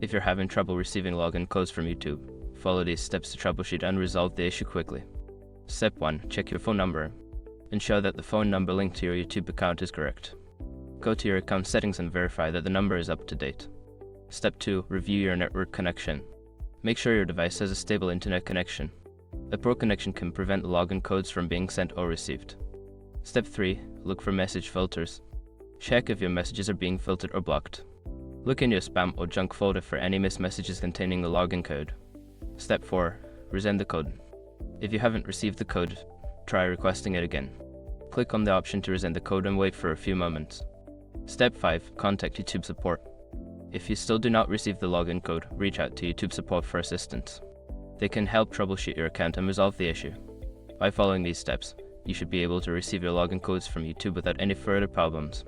If you're having trouble receiving login codes from YouTube, follow these steps to troubleshoot and resolve the issue quickly. Step 1. Check your phone number. Ensure that the phone number linked to your YouTube account is correct. Go to your account settings and verify that the number is up to date. Step 2. Review your network connection. Make sure your device has a stable internet connection. A poor connection can prevent the login codes from being sent or received. Step 3. Look for message filters. Check if your messages are being filtered or blocked. Look in your spam or junk folder for any missed messages containing the login code. Step 4. Resend the code. If you haven't received the code, try requesting it again. Click on the option to resend the code and wait for a few moments. Step 5. Contact YouTube support. If you still do not receive the login code, reach out to YouTube support for assistance. They can help troubleshoot your account and resolve the issue. By following these steps, you should be able to receive your login codes from YouTube without any further problems.